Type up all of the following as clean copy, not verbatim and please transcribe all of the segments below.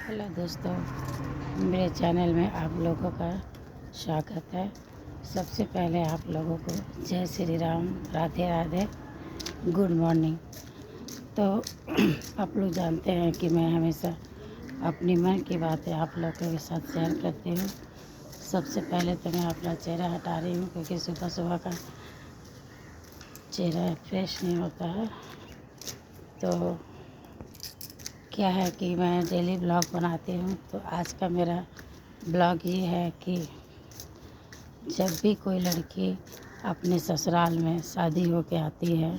Hello दोस्तों, मेरे channel में आप लोगों का स्वागत है। सबसे पहले आप लोगों को जय श्री राम, राधे राधे, गुड मॉर्निंग। तो आप लोग जानते हैं कि मैं हमेशा अपनी मन की बातें आप लोगों के साथ शेयर करती हूँ। सबसे पहले तो मैं अपना चेहरा हटा रही हूँ क्योंकि सुबह सुबह का चेहरा फ्रेश नहीं होता है। तो क्या है कि मैं डेली ब्लॉग बनाती हूँ। तो आज का मेरा ब्लॉग ये है कि जब भी कोई लड़की अपने ससुराल में शादी हो के आती है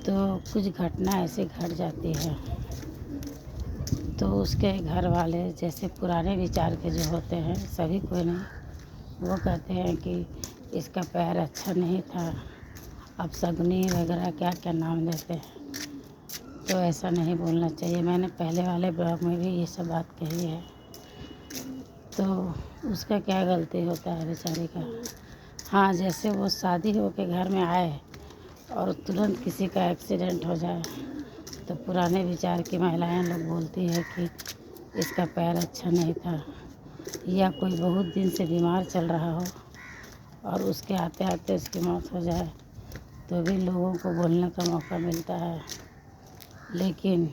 तो कुछ घटना ऐसी घट जाती है, तो उसके घर वाले जैसे पुराने विचार के जो होते हैं, सभी को नहीं, वो कहते हैं कि इसका पैर अच्छा नहीं था, अब शगुनी वगैरह क्या क्या नाम देते हैं। तो ऐसा नहीं बोलना चाहिए। मैंने पहले वाले ब्लॉग में भी ये सब बात कही है। तो उसका क्या गलती होता है बेचारी का। हाँ, जैसे वो शादी हो के घर में आए और तुरंत किसी का एक्सीडेंट हो जाए तो पुराने विचार की महिलाएं लोग बोलती है कि इसका पैर अच्छा नहीं था, या कोई बहुत दिन से बीमार चल रहा हो और उसके आते आते उसकी मौत हो जाए तो भी लोगों को बोलने का मौका मिलता है। लेकिन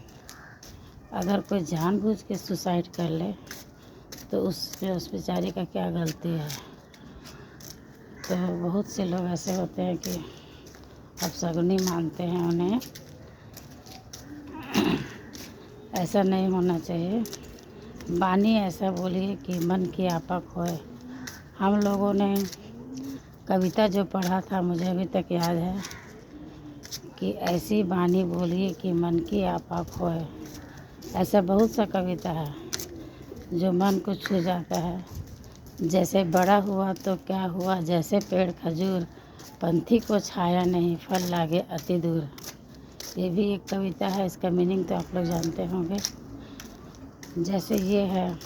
अगर कोई जानबूझ के सुसाइड कर ले तो उस बेचारी का क्या गलती है। तो बहुत से लोग ऐसे होते हैं कि अपशगुनी मानते हैं उन्हें। ऐसा नहीं होना चाहिए। बानी ऐसा बोली कि मन की आपा खोए। हम लोगों ने कविता जो पढ़ा था, मुझे अभी तक याद है कि ऐसी बानी बोली कि मन की आपा खोए। ऐसा बहुत सा कविता है जो मन को छू जाता है। जैसे बड़ा हुआ तो क्या हुआ, जैसे पेड़ खजूर, पंथी को छाया नहीं, फल लागे अति दूर। ये भी एक कविता है, इसका मीनिंग तो आप लोग जानते होंगे। जैसे ये है,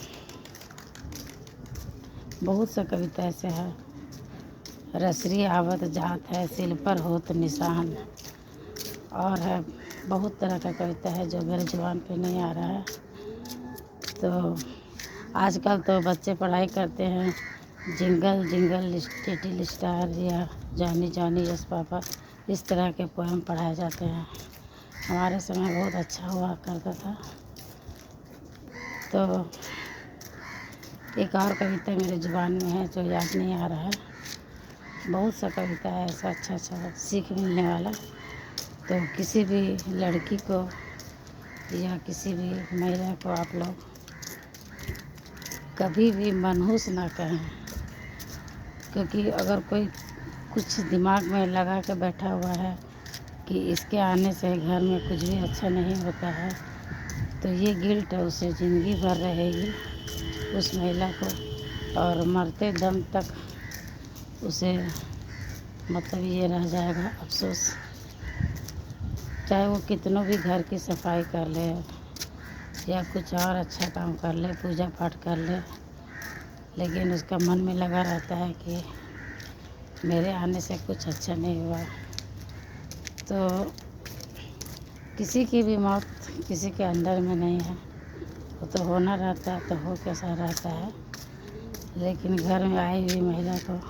बहुत सा कविता ऐसे है। रसरी आवत जात है, सिल पर होत निशान। और है बहुत तरह का कविता है जो मेरे जुबान पे नहीं आ रहा है। तो आजकल तो बच्चे पढ़ाई करते हैं जिंगल जिंगल लिटिल स्टार या जॉनी जॉनी यस पापा, इस तरह के पोएम पढ़ाए जाते हैं। हमारे समय बहुत अच्छा हुआ करता था। तो एक और कविता मेरे ज़ुबान में है जो याद नहीं आ रहा है। बहुत सा कविता है ऐसा अच्छा अच्छा सीख मिलने वाला। तो किसी भी लड़की को या किसी भी महिला को आप लोग कभी भी मनहूस ना कहें, क्योंकि अगर कोई कुछ दिमाग में लगा के बैठा हुआ है कि इसके आने से घर में कुछ भी अच्छा नहीं होता है तो ये गिल्ट उसे ज़िंदगी भर रहेगी, उस महिला को। और मरते दम तक उसे मतलब ये रह जाएगा अफसोस। चाहे वो कितनों भी घर की सफाई कर ले या कुछ और अच्छा काम कर ले, पूजा पाठ कर ले, लेकिन उसका मन में लगा रहता है कि मेरे आने से कुछ अच्छा नहीं हुआ। तो किसी की भी मौत किसी के अंदर में नहीं है, वो तो होना रहता है, तो हो कैसा रहता है। लेकिन घर में आई हुई महिला को,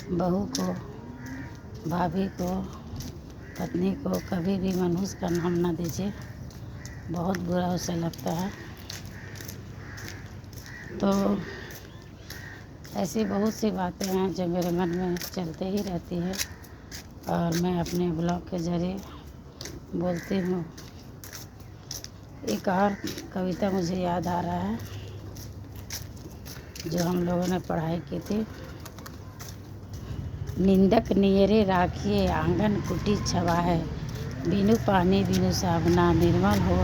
बहू को, भाभी को, पत्नी को कभी भी मनहूस का नाम ना दीजिए, बहुत बुरा उसे लगता है। तो ऐसी बहुत सी बातें हैं जो मेरे मन में चलते ही रहती है और मैं अपने ब्लॉग के ज़रिए बोलती हूँ। एक और कविता मुझे याद आ रहा है जो हम लोगों ने पढ़ाई की थी। निंदक नियरे राखिए आंगन कुटी छवाए, बिनु पानी बिनु साबुना निर्मल हो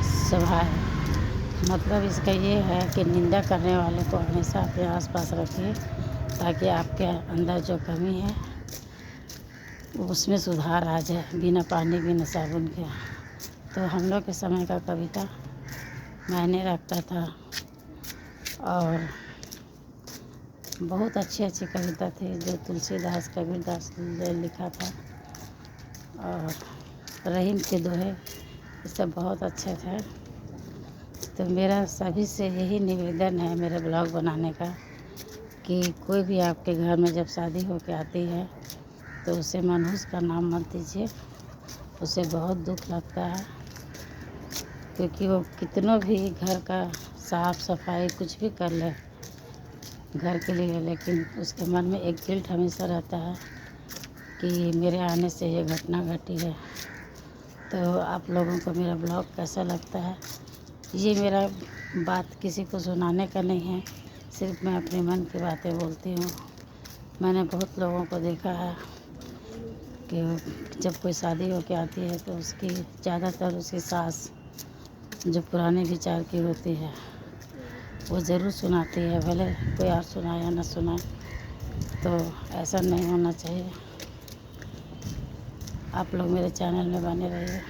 स्वभाव। मतलब इसका ये है कि निंदा करने वाले को हमेशा अपने आसपास रखिए ताकि आपके अंदर जो कमी है उसमें सुधार आ जाए, बिना पानी बिना साबुन के। तो हम लोग के समय का कविता मायने रखता था और बहुत अच्छी अच्छी कविता थी जो तुलसीदास कबीरदास ने लिखा था। और रहीम के दोहे, ये सब बहुत अच्छे थे। तो मेरा सभी से यही निवेदन है मेरे ब्लॉग बनाने का कि कोई भी आपके घर में जब शादी होके आती है तो उसे मनहूस का नाम मत दीजिए। उसे बहुत दुख लगता है, क्योंकि वो कितनों भी घर का साफ सफाई कुछ भी कर ले घर के लिए, लेकिन उसके मन में एक गिल्ट हमेशा रहता है कि मेरे आने से ये घटना घटी है। तो आप लोगों को मेरा ब्लॉग कैसा लगता है? ये मेरा बात किसी को सुनाने का नहीं है, सिर्फ मैं अपने मन की बातें बोलती हूँ। मैंने बहुत लोगों को देखा है कि जब कोई शादी होके आती है तो उसकी ज़्यादातर उसकी सास जो पुराने विचार की होती है वो ज़रूर सुनाती है, भले कोई और सुनाए या ना सुनाए। तो ऐसा नहीं होना चाहिए। आप लोग मेरे चैनल में बने रहिए।